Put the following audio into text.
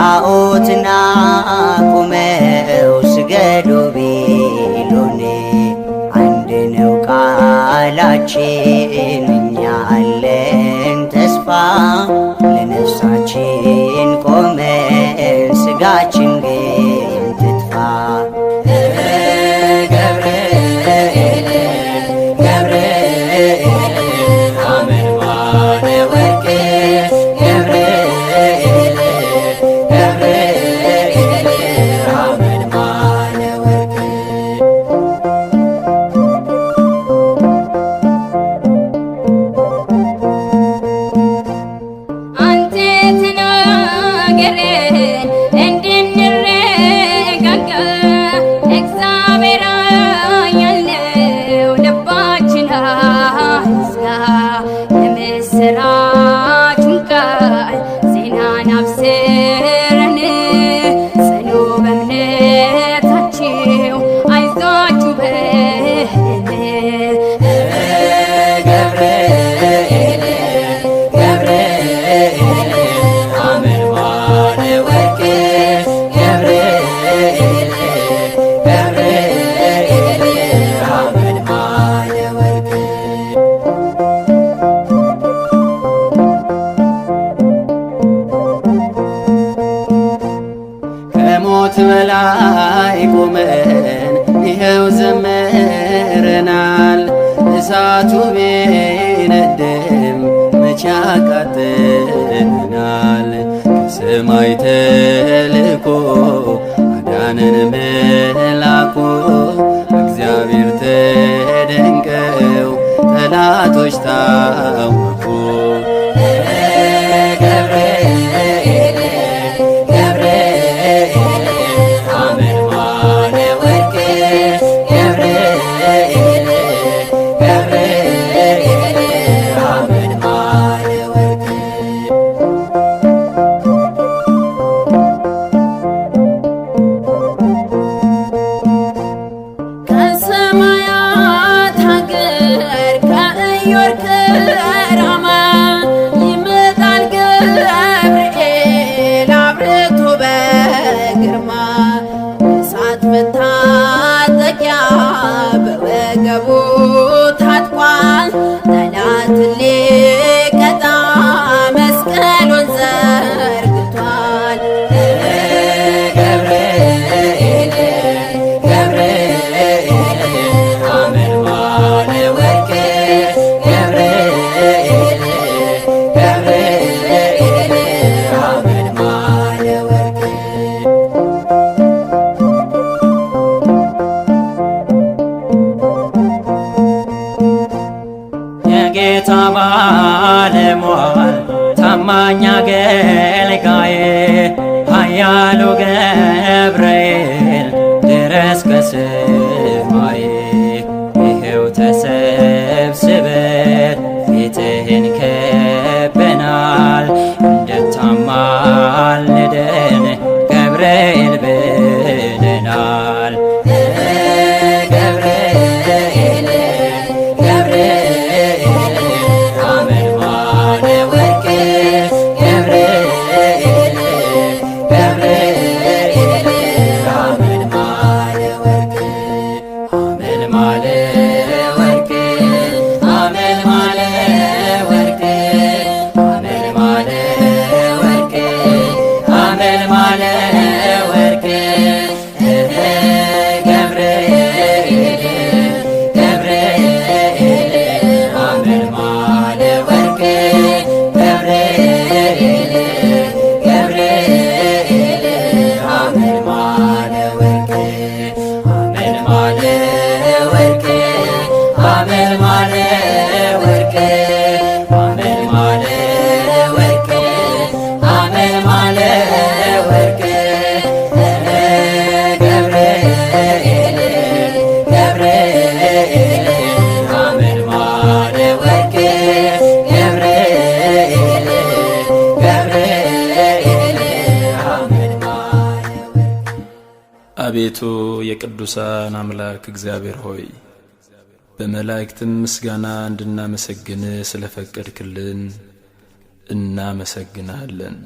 ጣዖትና ቁመው ስገዱ ቢሉን አንድ ነው ቃላችን እኛ አለን ተስፋ ለነፍሳችን ቆመን ስጋችን ግን ትጥፋ። ገብርኤል ገብርኤል ሐመልማለ ወርቅ ገብርኤል ገብርኤል ሐመልማለ ወርቅ አንተ ተናገረን እንድንረጋጋ እግዚአብሔር ያለው ልባችን አይዝጋ። የምስራቹን ቃል ዜናን አብስረን ጽኑ በእምነታችሁ አይዟችሁ በለን። ገብርኤል ገብርኤል ሐመልማለ ወርቅ ገብርኤል ገብርኤል ሐመልማለ ወርቅ ከሞት በላይ ቆመን ይኸው ዘምረናል። እሳቱ ቢነድም መቼ ያቃጥለናል? ከሰማይ ተልኮ አዳነን መላኩ እግዚአብሔር ተደንቀው ጠላቶች ታወኩ። ገብርኤል ገብርኤል ሐመልማለ ወርቅ ገብርኤል ገብርኤል ሐመልማለ ወርቅ ከሰማያት ሀገር ከኢዮር ከራማ ይመጣል ገብርኤል አብርቶ በግርማ እሳት መታጠቂያ በወገቡ ታጥቋል። ጠላትን ሊቀጣ መስቀሉን ዘርግቷል። ገብርኤል ገብርኤል ሐመልማለ ወርቅ ገብርኤል ገብርኤል ሐመልማለ ወርቅ የጌታ ባለሟል ታማኝ አገልጋዬ ኃያሉ ገብርኤል ድረስ ከሰማይ ይኸው ተሰብስበን ፊትህን ከበናል። እንድታማልደን ገብርኤል ብለናል። ገብርኤል ገብርኤል ሐመልማለ ወርቅ ገብርኤል ገብርኤል ሐመልማለ ወርቅ ሐመልማለ ወርቅ ሐመልማለ ወርቅ ሐመልማለ ወርቅ ሐመልማለ ወርቅ ገብርኤል ገብርኤል ሐመልማለ ወርቅ ገብርኤል ገብርኤል ሐመልማለ ወርቅ ሐመልማለ ወርቅ ሐመልማለ ወርቅ ሐመልማለ ወርቅ ሐመልማለ ወርቅ ገብርኤል ገብርኤል ሐመልማለ ወርቅ ገብርኤል ገብርኤል ሐመልማለ ወርቅ። አቤቱ የቅዱሳን አምላክ እግዚአብሔር ሆይ በመላእክትም ምስጋና እንድናመሰግን ስለፈቀድክልን እናመሰግናለን።